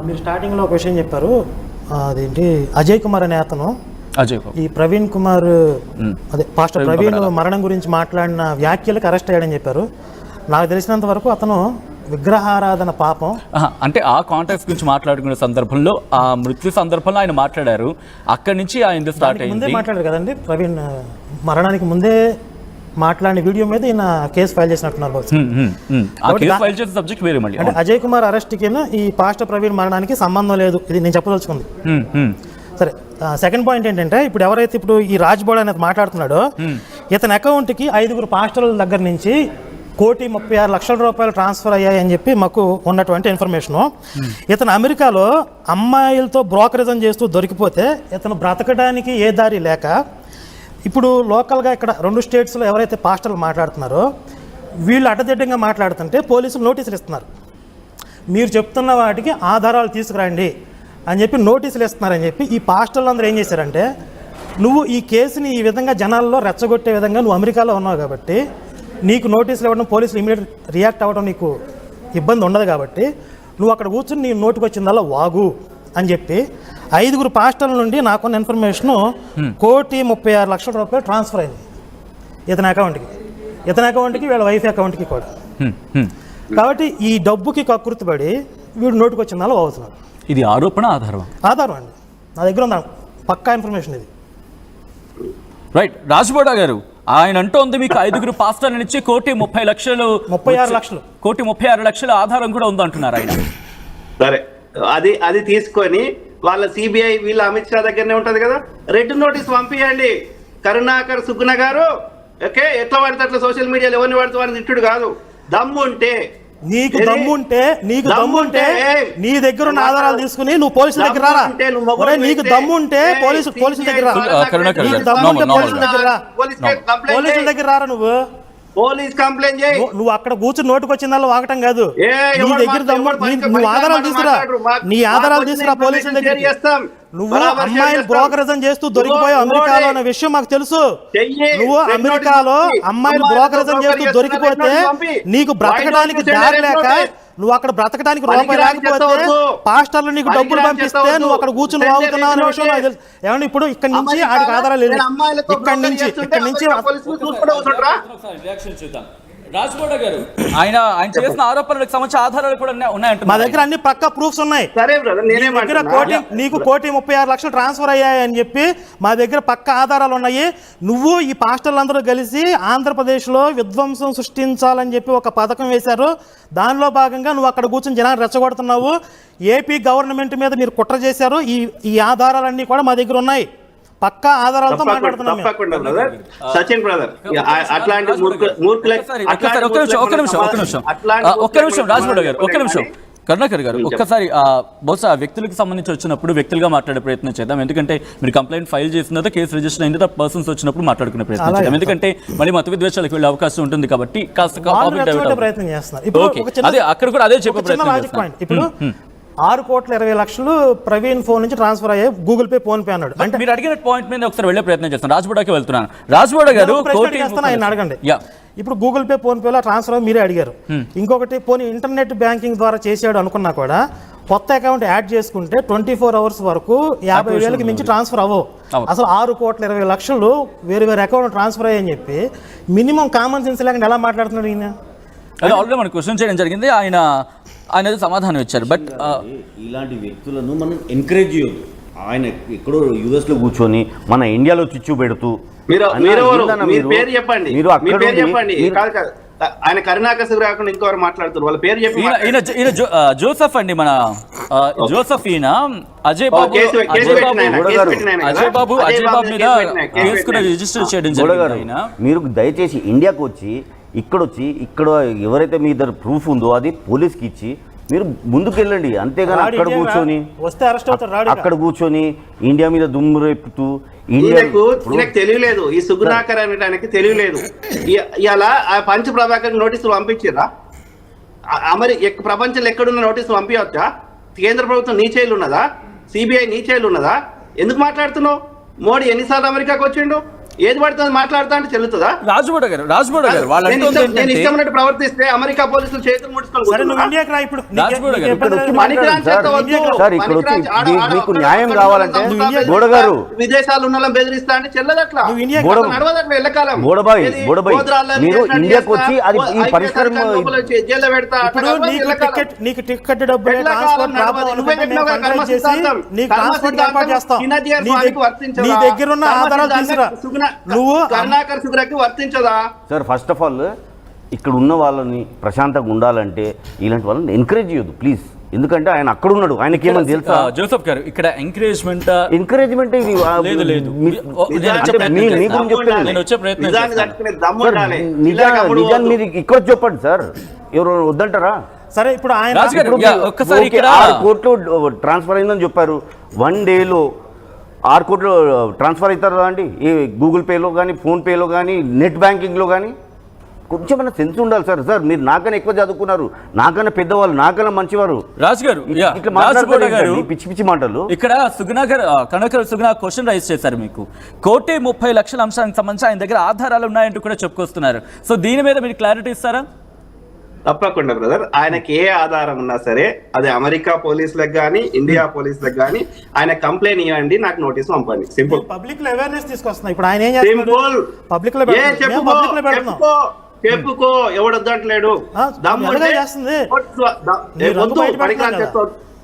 మీరు స్టార్టింగ్లో ఒక విషయం చెప్పారు, అదేంటి అజయ్ కుమార్ అనే అతను ఈ ప్రవీణ్ కుమార్ అదే పాస్టర్ ప్రవీణ్ మరణం గురించి మాట్లాడిన వ్యాఖ్యలకు అరెస్ట్ అయ్యాడని చెప్పారు. నాకు తెలిసినంత వరకు అతను విగ్రహారాధన పాపం అంటే ఆ కాంటాక్ట్స్ గురించి మాట్లాడుకునే సందర్భంలో ఆ మృత్యు సందర్భంలో ఆయన మాట్లాడారు. అక్కడి నుంచి ఆయన స్టార్ట్ అయింది. ముందే మాట్లాడారు కదండి, ప్రవీణ్ మరణానికి ముందే మాట్లాడిన వీడియో మీద ఈయన కేసు ఫైల్ చేసినట్టున్నారు. అంటే అజయ్ కుమార్ అరెస్ట్కి ఈ పాస్టర్ ప్రవీణ్ మరణానికి సంబంధం లేదు, ఇది నేను చెప్పదలుచుకుంది. సరే, సెకండ్ పాయింట్ ఏంటంటే ఇప్పుడు ఎవరైతే ఇప్పుడు ఈ రాజ్బోడ్ అనేది మాట్లాడుతున్నాడో ఇతని అకౌంట్కి 5 పాస్టర్ల దగ్గర నుంచి 1,36,00,000 రూపాయలు ట్రాన్స్ఫర్ అయ్యాయని చెప్పి మాకు ఉన్నటువంటి ఇన్ఫర్మేషను. ఇతను అమెరికాలో అమ్మాయిలతో బ్రోకరేజం చేస్తూ దొరికిపోతే ఇతను బ్రతకడానికి ఏ దారి లేక ఇప్పుడు లోకల్గా ఇక్కడ 2 స్టేట్స్లో ఎవరైతే పాస్టర్లు మాట్లాడుతున్నారో వీళ్ళు అడ్డదిడ్డంగా మాట్లాడుతుంటే పోలీసులు నోటీసులు ఇస్తున్నారు. మీరు చెప్తున్న వాటికి ఆధారాలు తీసుకురండి అని చెప్పి నోటీసులు ఇస్తున్నారని చెప్పి ఈ పాస్టర్లు అందరూ ఏం చేశారంటే, నువ్వు ఈ కేసుని ఈ విధంగా జనాల్లో రెచ్చగొట్టే విధంగా నువ్వు అమెరికాలో ఉన్నావు కాబట్టి నీకు నోటీసులు ఇవ్వడం, పోలీసులు ఇమీడియట్ రియాక్ట్ అవ్వడం నీకు ఇబ్బంది ఉండదు కాబట్టి నువ్వు అక్కడ కూర్చొని నీ నోటికి వచ్చిందల్లా వాగు అని చెప్పి 5 పాస్టర్ల నుండి నాకున్న ఇన్ఫర్మేషను 1,36,00,000 రూపాయలు ట్రాన్స్ఫర్ అయింది ఇతని అకౌంట్కి వీళ్ళ వైఫ్ అకౌంట్కి కూడా. కాబట్టి ఈ డబ్బుకి కకృతిపడి వీడు నోటికి వచ్చిందల్లా వాగుతున్నాడు. ఇది ఆరోపణ ఆధారం అండి, నా దగ్గర ఉన్న పక్కా ఇన్ఫర్మేషన్ ఇది. రైట్, రాజ్బోడ గారు ఆయన అంటోంది మీకు 5 పాస్టర్లు ఇచ్చి 1,36,00,000 ఆధారం కూడా ఉందంటున్నారు ఆయన. సరే, అది తీసుకొని వాళ్ళ సిబిఐ వీళ్ళ అమిత్ షా దగ్గరనే ఉంటది కదా, రెడ్ నోటీస్ పంపించండి. కరుణాకర్ సుగ్న గారు ఓకే, ఎట్లా పడితే అట్లా సోషల్ మీడియాలో ఎవరిని పడితే వాడిని తిట్టుడు కాదు. నీకు దమ్ముంటే నీ దగ్గర ఉన్న ఆధారాలు తీసుకుని నువ్వు పోలీసుల దగ్గర రారా. నీకు దమ్ముంటే పోలీసుల దగ్గర రారా. నువ్వు పోలీస్ కంప్లైంట్ చేయి. నువ్వు అక్కడ కూర్చుని నోటుకు వచ్చిందల్లా వాగటం కాదు. నీ దగ్గర నువ్వు ఆధారాలు తీసుకురా, పోలీసుల దగ్గర. నువ్వు అమ్మాయిలు బ్రోకరేజం చేస్తూ దొరికిపోయావు అమెరికాలో అనే విషయం మాకు తెలుసు. నువ్వు అమెరికాలో అమ్మాయిలు బ్రోకరేజం చేస్తూ దొరికిపోతే నీకు బ్రతకడానికి దారి లేక నువ్వు అక్కడ బ్రతకడానికి రూపాయి లేకపోతే పాస్టర్లు నీకు డబ్బులు పంపిస్తే నువ్వు అక్కడ కూర్చుని వాగుతున్నావు అనే విషయం నాకు తెలుసు. ఏమన్నా ఇప్పుడు ఇక్కడి నుంచి ఆడికి ఆధారాలు లేదు. ఇక్కడి నుంచి రాజ్బోడ గారు ఆయన చేసిన ఆరోపణలకు సంబంధించిన ఆధారాలు కూడా ఉన్నాయంట. మా దగ్గర అన్ని పక్కా ప్రూఫ్స్ ఉన్నాయి. నీకు 1,36,00,000 ట్రాన్స్ఫర్ అయ్యాయని చెప్పి మా దగ్గర పక్కా ఆధారాలు ఉన్నాయి. నువ్వు ఈ పాస్టర్లందరూ కలిసి ఆంధ్రప్రదేశ్లో విధ్వంసం సృష్టించాలని చెప్పి ఒక పథకం వేశారు. దానిలో భాగంగా నువ్వు అక్కడ కూర్చొని జనాన్ని రెచ్చగొడుతున్నావు. ఏపీ గవర్నమెంట్ మీద మీరు కుట్ర చేశారు. ఈ ఆధారాలన్నీ కూడా మా దగ్గర ఉన్నాయి, పక్కా ఆధారాలతో మాట్లాడుతున్నాం. సచిన్ బ్రదర్, అట్లాంటి ఒక్క నిమిషం రాజ్బోడ గారు, ఒక్క నిమిషం కరుణాకర్ గారు, ఒక్కసారి బహుశా వ్యక్తులకు సంబంధించి వచ్చినప్పుడు వ్యక్తులుగా మాట్లాడే ప్రయత్నం చేద్దాం. ఎందుకంటే మీరు కంప్లైంట్ ఫైల్ చేసిన తర్వాత కేసు రిజిస్టర్ అయిన తర్వాత పర్సన్స్ వచ్చినప్పుడు మాట్లాడుకునే ప్రయత్నం చేద్దాం. ఎందుకంటే మళ్ళీ మత విద్వేషాలకు వెళ్ళే అవకాశం ఉంటుంది కాబట్టి కాస్త ప్రయత్నం చేస్తున్నారు. అదే అక్కడ కూడా అదే చెప్పే ప్రయత్నం. ఇప్పుడు 6,20,00,000 ప్రవీణ్ ఫోన్ నుంచి ట్రాన్స్ఫర్ అయ్యాయి, గూగుల్ పే, ఫోన్ పే అన్నాడు. అంటే మీరు అడిగిన పాయింట్ మీద ఒకసారి వెళ్ళే ప్రయత్నం చేస్తాను. రాజ్బోడకి వెళ్తున్నాను. రాజ్బోడ గారు ఆయన అడగండి. ఇప్పుడు గూగుల్ పే, ఫోన్ పేలో ట్రాన్స్ఫర్ మీరే అడిగారు. ఇంకొకటి పోనీ ఇంటర్నెట్ బ్యాంకింగ్ ద్వారా చేసాడు అనుకున్నా కూడా కొత్త అకౌంట్ యాడ్ చేసుకుంటే 24 అవర్స్ వరకు 50,000కి మించి ట్రాన్స్ఫర్ అవ్వవు. అసలు 6,20,00,000 వేరే అకౌంట్ ట్రాన్స్ఫర్ అయ్యని చెప్పి మినిమం కామన్ సెన్స్ లేకుండా ఎలా మాట్లాడుతున్నాడు ఈయన? అది ఆల్రెడీ మనం క్వశ్చన్ చేయడం జరిగింది. ఆయన సమాధానం ఇచ్చారు. బట్ ఇలాంటి వ్యక్తులను మనం ఎంకరేజ్ చేయొద్దు. ఆయన ఎక్కడో యుఎస్ లో కూర్చొని మన ఇండియాలో చిచ్చు పెడుతూ ఆయన కరుణాకర్ కాకుండా ఇంకోరు మాట్లాడుతారు, వాళ్ళ పేరు చెప్పి. జోసెఫ్ అండి, మన జోసెఫ్. ఈయన అజయ్ బాబు మీద కేసు కూడా రిజిస్టర్ చేయడం జరిగింది. మీరు దయచేసి ఇండియాకు వచ్చి ఇక్కడ ఎవరైతే మీ దగ్గర ప్రూఫ్ ఉందో అది పోలీస్కి ఇచ్చి మీరు ముందుకు వెళ్ళండి. అంతేగాని అక్కడ కూర్చొని ఇండియా మీద దుమ్ము రేపుతూ తెలియలేదు. ఈ సుగుణాకర్ అనడానికి తెలియలేదు. ఇలా పంచ ప్రభాకర్ నోటీసులు పంపించారా? మరి ప్రపంచంలో ఎక్కడున్న నోటీసులు పంపించవచ్చా? కేంద్ర ప్రభుత్వం నీ చేతులు ఉన్నదా? సిబిఐ నీ చేతులు ఉన్నదా? ఎందుకు మాట్లాడుతున్నావు? మోడీ ఎన్నిసార్లు అమెరికాకు వచ్చిండు? ఏది పడుతుంది మాట్లాడుతా అంటే చెల్లుతుందా? రాజుగౌడ గారు వాళ్ళు నేను అంటుంది ఇష్టం- నేను ఏంటంటే ఇష్టమైనట్టు ప్రవర్తిస్తే అమెరికా పోలీసులు చేతులు ముడుచుకొని సరే నువ్వు కూర్చున్నారా? ఇండియాకి రా ఇప్పుడు రాజగోడ గారు, నీకు ఇక్కడ వచ్చి పనికిరాని సార్, చెత్త వద్దు. సార్, ఇక్కడ వచ్చి పనికిరాని ఆడ- ఆడ- మీకు ఆడ- న్యాయం ఆడ- కావాలంటే సంస్థ బెదిరిస్తా, గోడ గారు, విదేశాలు ఉన్న వాళ్ళని బెదిరిస్తా అంటే చెల్లదట్లా. నువ్వు ఇండియాకి గోడ- నడవదట్లా ఎల్లకాలం. గోడబాయ్, ఏది? గోడబాయ్, గోద్రాల్లో మీరు చేసినట్టు ఇండియాకి వచ్చి చేస్తా, అది ఈ ఐపీఎస్ పరిష్కారం అధికారులు లోపల జైల్లో పెడతా. ఇప్పుడు అట్లా నీకు ఎల్లకాలం. టికెట్ డబ్బులు ఎల్లకాలం ట్రాన్స్పోర్ట్ నడవదు. రాబోదు నువ్వే అనుకుంటే చెప్పినావు మేము కదా, కర్మ ఫండ్ చేసి సిద్ధాంతం. నీకు కర్మ ట్రాన్స్పోర్ట్ సిద్ధాంతం ఏర్పాటు చేస్తాం. చిన్నజీఆర్ నీ స్వామికి దగ్గ- వర్తించదా? నీ దగ్గర ఉన్న కర్మ ఆధారాలు సిద్ధాంతం తీసుకురా నువ్వు కరుణాకర్ సుగ్రకి వర్తించదా? సార్ ఫస్ట్ ఆఫ్ ఆల్ ఇక్కడ ఉన్న వాళ్ళని ప్రశాంతంగా ఉండాలంటే ఇలాంటి వాళ్ళని ఎంకరేజ్ చేయొద్దు ప్లీజ్. ఎందుకంటే ఆయన అక్కడ ఉన్నాడు, ఆయనకి ఏమని తెలుసా? జోసెఫ్ గారు ఇక్కడ ఎంకరేజ్మెంట్ ఎంకరేజ్మెంట్ ఇది లేదు. నేను వచ్చే ప్రయత్నం నిజాన్ని చేస్తాను. తట్టుకునే దమ్ము ఉండాలి. నిజాన్ని మీరు ఇక్కడ చెప్పండి సార్, ఎవరు వద్దంటారా? సరే ఇప్పుడు ఆయన రాజు గారు, ఇప్పుడు యా, ఒక్కసారి ఓకే, ఇక్కడ 6 కోట్లు ట్రాన్స్ఫర్ అయిందని చెప్పారు. 1 డేలో 6 కోట్లు ట్రాన్స్ఫర్ అవుతారా అండి? ఈ గూగుల్ పేలో కానీ, ఫోన్పేలో కానీ, నెట్ బ్యాంకింగ్లో కానీ కొంచెమైనా సెన్స్ ఉండాలి సార్. సార్ మీరు నాకన్నా ఎక్కువ చదువుకున్నారు, నాకన్నా పెద్దవాళ్ళు, నాకన్నా మంచివారు. రాజు గారు, యా, ఇట్లా రాజుగౌడ గారు, మాట్లాడుకోండి పిచ్చి పిచ్చి మాటలు. ఇక్కడ సుగుణా గారు, కనకర సుగుణా క్వశ్చన్ రైజ్ చేశారు మీకు. 1,30,00,000 అంశానికి సంబంధించి ఆయన దగ్గర ఆధారాలు ఉన్నాయంటూ కూడా చెప్పుకొస్తున్నారు. సో దీని మీద మీరు క్లారిటీ ఇస్తారా? తప్పకుండా బ్రదర్, ఆయనకి ఏ ఆధారం ఉన్నా సరే అది అమెరికా పోలీసులకు కానీ, ఇండియా పోలీసులకు కానీ ఆయన కంప్లైంట్ ఇవ్వండి, నాకు నోటీస్ పంపండి. సింపుల్ పబ్లిక్ లో అవేర్నెస్ తీసుకొస్తున్నా. ఇప్పుడు ఆయన ఏం చేస్తున్నాడు? సింపుల్. పబ్లిక్ లో ఏ పెడుతున్నాం. పబ్లిక్ లో పెడుతున్నాం. చెప్పుకో ఎవడొద్దంటలేడు. ఆ, ఎలాగ చేస్తుంది? నీ రంగు బయట పెడుతున్నాం కదా.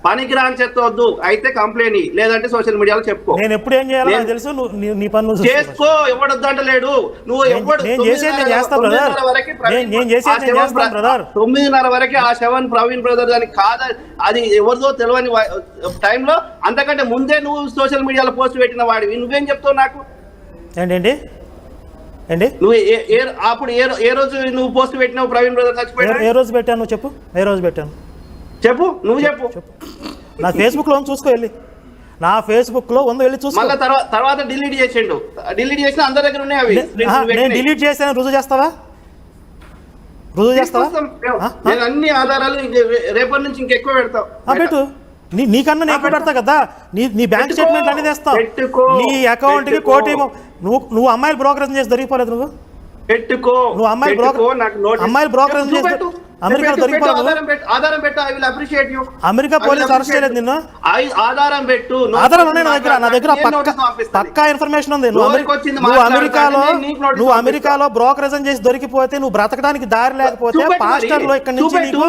పనికిరాని చెత్త వద్దు, అయితే కంప్లైంట్ లేదంటే సోషల్ మీడియాలో చెప్పుకో. నేను ఎప్పుడు ఏం చేయాలో నాకు తెలుసు. నీ పని నువ్వు చూసుకో. చేసుకో, ఎవడొద్దంటలేడు. నువ్వు నేను చేసేది నేను చేస్తా బ్రదర్. నేను చేసేది నేను చేస్తాను బ్రదర్. 9:30 వరకు ఆ శవన్ ప్రవీణ్ బ్రదర్ అని కాదు, అది ఎవరిదో తెలియని టైంలో అంతకంటే ముందే నువ్వు సోషల్ మీడియాలో పోస్ట్ పెట్టిన వాడివి. నువ్వేం చెప్తావు నాకు? ఏంటి నువ్వు అప్పుడు ఏ రోజు నువ్వు పోస్ట్ పెట్టినావు ప్రవీణ్ బ్రదర్ చచ్చిపోయినా? ఏ రోజు పెట్టాను? నువ్వు చెప్పు. ఏ రోజు పెట్టాను చెప్పు, నువ్వు చెప్పు. నా ఫేస్బుక్ లో ఉంది, చూసుకో వెళ్ళి. నా ఫేస్బుక్ లో ఉంది, వెళ్ళి చూసుకో. మళ్ళీ తర్వాత డిలీట్ చేసిండు. డిలీట్ చేసిన అందరి దగ్గర ఉన్నాయి అవి. నేను డిలీట్ చేశాను, రుజువు చేస్తావా? నేను అన్ని ఆధారాలు రేపటి నుంచి ఇంకెక్కువ పెడతావు. పెట్టు. నీకన్నా నేను ఎక్కువ పెడతా కదా. నీ బ్యాంక్ స్టేట్మెంట్ అన్ని తెస్తావు. నీ అకౌంట్ కి కోటి. నువ్వు అమ్మాయిలు బ్రోకరేజ్ చేసి దొరికిపోలేదు. నువ్వు అమ్మాయిలు బ్రోకరేజ్ చేసి అమెరికా దొరికిపోలేదు. ఆధారం పెట్టు, I will appreciate you. America police arrest చేయలేదు నిన్ను. ఆధారం పెట్టు. ఆధారం ఉన్నాయి నా దగ్గర పక్కా ఇన్ఫర్మేషన్ ఉంది. నువ్వు అమెరికాలో బ్రోకరేజ్ చేసి దొరికిపోతే, నువ్వు బ్రతకడానికి దారి లేకపోతే పాస్టర్ లో ఇక్కడ నుంచి నీకు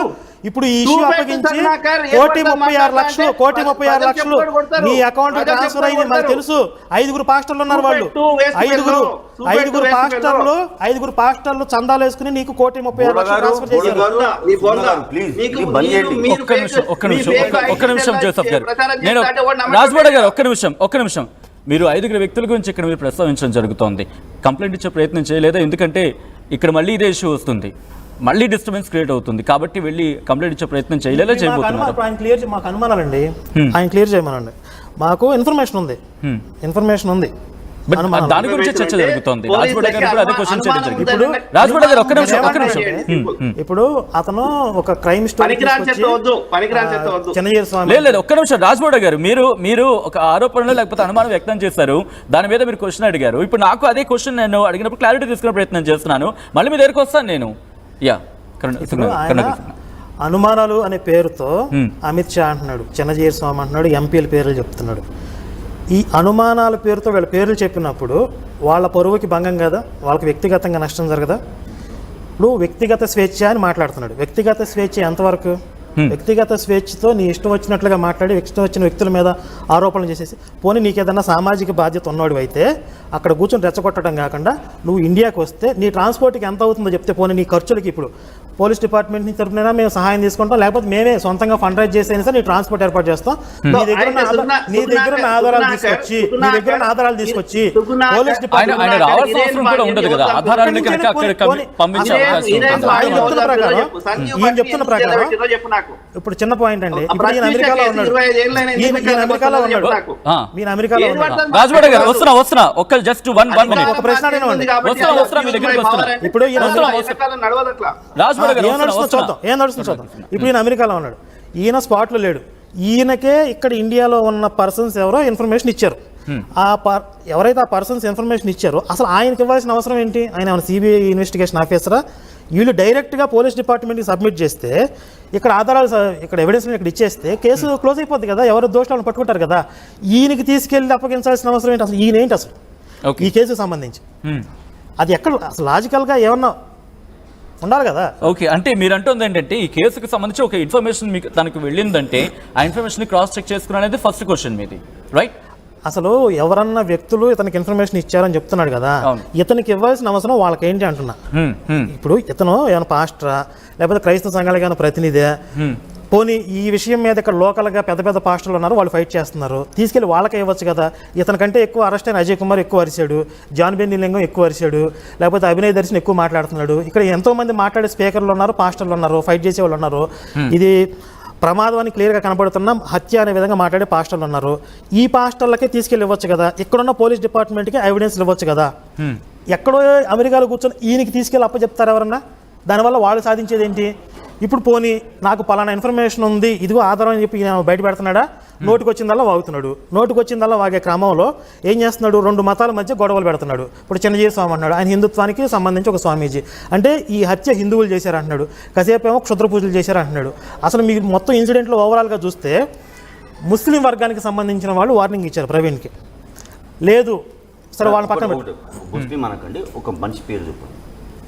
ఇప్పుడు ఈ ఇష్యూ అప్పగించి 1,36,00,000 నీ అకౌంట్ ట్రాన్స్ఫర్ అయింది. మనకు తెలుసు. 5 పాస్టర్లు ఉన్నారు. వాళ్ళు 5 పాస్టర్లు చందాలు వేసుకుని నీకు 1,36,00,000 ట్రాన్స్ఫర్ చేశారు. ఒక్క నిమిషం జోసెఫ్ గారు, నేను రాజగౌడ గారు ఒక్క నిమిషం. మీరు 5 వ్యక్తుల గురించి ఇక్కడ మీరు ప్రస్తావించడం జరుగుతోంది. కంప్లైంట్ ఇచ్చే ప్రయత్నం చేయలేదా? ఎందుకంటే ఇక్కడ మళ్ళీ ఇదే ఇష్యూ వస్తుంది, మళ్ళీ డిస్టర్బెన్స్ క్రియేట్ అవుతుంది. కాబట్టి వెళ్ళి కంప్లైంట్ ఇచ్చే ప్రయత్నం చేయలేదా? చేయబోతున్నారు. మాకు అనుమానాలండి, ఆయన క్లియర్ చేయమనండి. మాకు ఇన్ఫర్మేషన్ ఉంది. దాని గురించి చర్చ జరుగుతోంది. రాజగౌడ గారు కూడా అదే క్వశ్చన్ చేయడం జరిగింది. ఇప్పుడు రాజగౌడ గారు ఒక్క నిమిషం. ఇప్పుడు అతను ఒక క్రైమ్ స్టోరీ లేదు ఒక్క నిమిషం. రాజగౌడ గారు, మీరు ఒక ఆరోపణలు లేకపోతే అనుమానం వ్యక్తం చేశారు, దాని మీద మీరు క్వశ్చన్ అడిగారు. ఇప్పుడు నాకు అదే క్వశ్చన్ నేను అడిగినప్పుడు క్లారిటీ తీసుకునే ప్రయత్నం చేస్తున్నాను. మళ్ళీ మీ దగ్గరికి వస్తాను నేను. అనుమానాలు అనే పేరుతో అమిత్ షా అంటున్నాడు, చిన్నజీయర్ స్వామి అంటున్నాడు, ఎంపీల పేర్లు చెప్తున్నాడు. ఈ అనుమానాల పేరుతో వీళ్ళ పేర్లు చెప్పినప్పుడు వాళ్ళ పరువుకి భంగం కదా, వాళ్ళకి వ్యక్తిగతంగా నష్టం జరగదా? ఇప్పుడు వ్యక్తిగత స్వేచ్ఛ అని మాట్లాడుతున్నాడు. వ్యక్తిగత స్వేచ్ఛ ఎంతవరకు? వ్యక్తిగత స్వేచ్ఛతో నీ ఇష్టం వచ్చినట్లుగా మాట్లాడి ఇష్టం వచ్చిన వ్యక్తుల మీద ఆరోపణలు చేసేసి, పోనీ నీకు ఏదన్నా సామాజిక బాధ్యత ఉన్నవాడు అయితే అక్కడ కూర్చొని రెచ్చగొట్టడం కాకుండా నువ్వు ఇండియాకి వస్తే నీ ట్రాన్స్పోర్ట్కి ఎంత అవుతుందో చెప్తే, పోనీ నీ ఖర్చులకి ఇప్పుడు పోలీస్ డిపార్ట్మెంట్ నుంచి తరపునైనా మేము సహాయం తీసుకుంటాం, లేకపోతే మేమే సొంతంగా ఫండ్ రైజ్ చేసైనా సరే నీ ట్రాన్స్పోర్ట్ ఏర్పాటు చేస్తాం. నీ దగ్గర ఉన్న ఆధారాలు తీసుకొచ్చి పోలీస్ డిపార్ట్మెంట్ చెప్తున్న ప్రకారం ఇప్పుడు చిన్న పాయింట్ అండి. ఇప్పుడు ఈయన అమెరికాలో ఉన్నాడు. రాజగౌడ గారు వస్తున్నా ఒక్క జస్ట్ వన్ మినిట్. ఒక ప్రశ్న అడిగినామండి. ఇప్పుడు ఈయన ఏం నడుస్తుంది చూద్దాం. ఇప్పుడు ఈయన అమెరికాలో ఉన్నాడు. ఈయన స్పాట్లో లేడు. ఈయనకే ఇక్కడ ఇండియాలో ఉన్న పర్సన్స్ ఎవరో ఇన్ఫర్మేషన్ ఇచ్చారు. ఎవరైతే ఆ పర్సన్స్ ఇన్ఫర్మేషన్ ఇచ్చారో అసలు ఆయనకి ఇవ్వాల్సిన అవసరం ఏంటి? ఆయన ఏమైనా సిబిఐ ఇన్వెస్టిగేషన్ ఆఫీసరా? వీళ్ళు డైరెక్ట్గా పోలీస్ డిపార్ట్మెంట్కి సబ్మిట్ చేస్తే ఇక్కడ ఆధారాలు ఇక్కడ ఎవిడెన్స్ ఇక్కడ ఇచ్చేస్తే కేసు క్లోజ్ అయిపోద్ది కదా, ఎవరు దోషాలను పట్టుకుంటారు కదా. ఈయనకి తీసుకెళ్ళి అప్పగించాల్సిన అవసరం ఏంటి? అసలు ఈయన ఏంటి అసలు ఈ కేసుకు సంబంధించి? అది ఎక్కడ అసలు లాజికల్గా ఏమన్నా ఉండాలి కదా. ఓకే, అంటే మీరు అంటుంది ఏంటంటే ఈ కేసుకు సంబంధించి ఒక ఇన్ఫర్మేషన్ మీకు తనకు వెళ్ళిందంటే ఆ ఇన్ఫర్మేషన్ క్రాస్ చెక్ చేసుకుని అనేది ఫస్ట్ క్వశ్చన్ మీది, రైట్? అసలు ఎవరన్నా వ్యక్తులు ఇతనికి ఇన్ఫర్మేషన్ ఇచ్చారని చెప్తున్నాడు కదా, ఇతనికి ఇవ్వాల్సిన అవసరం వాళ్ళకి ఏంటి అంటున్నా. ఇప్పుడు ఇతను ఏమైనా పాస్టరా లేకపోతే క్రైస్తవ సంఘాలకు ఏమైనా ప్రతినిధి? పోనీ ఈ విషయం మీద ఇక్కడ లోకల్గా పెద్ద పెద్ద పాస్టర్లు ఉన్నారు, వాళ్ళు ఫైట్ చేస్తున్నారు, తీసుకెళ్ళి వాళ్ళకే ఇవ్వచ్చు కదా. ఇతనికంటే ఎక్కువ అరెస్ట్ అయిన అజయ్ కుమార్ ఎక్కువ అరిశాడు, జాన్ బెన్నీ లింగం ఎక్కువ అరిశాడు, లేకపోతే అభినయ్ దర్శన్ ఎక్కువ మాట్లాడుతున్నాడు. ఇక్కడ ఎంతోమంది మాట్లాడే స్పీకర్లు ఉన్నారు, పాస్టర్లు ఉన్నారు, ఫైట్ చేసే వాళ్ళు ఉన్నారు. ఇది ప్రమాదం అని క్లియర్గా కనపడుతున్న హత్య అనే విధంగా మాట్లాడే పాస్టర్లు ఉన్నారు. ఈ పాస్టర్లకే తీసుకెళ్ళి ఇవ్వచ్చు కదా, ఇక్కడున్న పోలీస్ డిపార్ట్మెంట్కి ఎవిడెన్స్లు ఇవ్వచ్చు కదా. ఎక్కడో అమెరికాలో కూర్చొని ఈయనకి తీసుకెళ్ళి అప్పచెప్తారు ఎవరన్నా? దానివల్ల వాళ్ళు సాధించేది ఏంటి? ఇప్పుడు పోనీ నాకు పలానా ఇన్ఫర్మేషన్ ఉంది, ఇదిగో ఆధారం అని చెప్పి బయట పెడుతున్నాడా? నోటికి వచ్చిందల్లా వాగుతున్నాడు. నోటికి వచ్చిందల్లా వాగే క్రమంలో ఏం చేస్తున్నాడు? రెండు మతాల మధ్య గొడవలు పెడుతున్నాడు. ఇప్పుడు చిన్నజీవి స్వామి అన్నాడు, ఆయన హిందుత్వానికి సంబంధించి ఒక స్వామీజీ, అంటే ఈ హత్య హిందువులు చేశారంటున్నాడు. కాసేపు ఏమో క్షుద్ర పూజలు చేశారంటున్నాడు. అసలు మీరు మొత్తం ఇన్సిడెంట్లో ఓవరాల్గా చూస్తే ముస్లిం వర్గానికి సంబంధించిన వాళ్ళు వార్నింగ్ ఇచ్చారు ప్రవీణ్కి. లేదు సరే వాళ్ళ పక్కన ముస్లిం అనకండి, ఒక మనిషి పేరు చెప్పండి.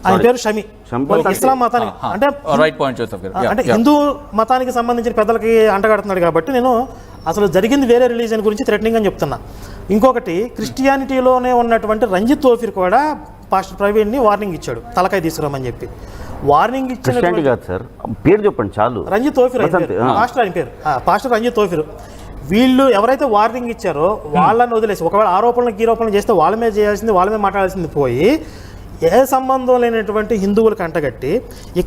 ఆయన పేరు షమి. ఇస్లాం మతానికి అంటే హిందూ మతానికి సంబంధించిన పెద్దలకి అంటగడుతున్నాడు కాబట్టి నేను అసలు జరిగింది వేరే రిలీజియన్ గురించి థ్రెటనింగ్ అని చెప్తున్నా. ఇంకొకటి క్రిస్టియానిటీలోనే ఉన్నటువంటి రంజిత్ తోఫీర్ కూడా పాస్టర్ ప్రవీణ్ని వార్నింగ్ ఇచ్చాడు, తలకాయ తీసుకురామని చెప్పి. వార్నింగ్ ఇచ్చిన సార్ పేరు చెప్పండి చాలు. రంజిత్ తోఫీర్ పాస్టర్, ఆయన పేరు పాస్టర్ రంజిత్ తోఫీర్. వీళ్ళు ఎవరైతే వార్నింగ్ ఇచ్చారో వాళ్ళని వదిలేసి ఒకవేళ ఆరోపణలు చేస్తే వాళ్ళ మీద చేయాల్సింది, వాళ్ళ మీద మాట్లాడాల్సింది పోయి ఏ సంబంధం లేనటువంటి హిందువులకు అంటగట్టి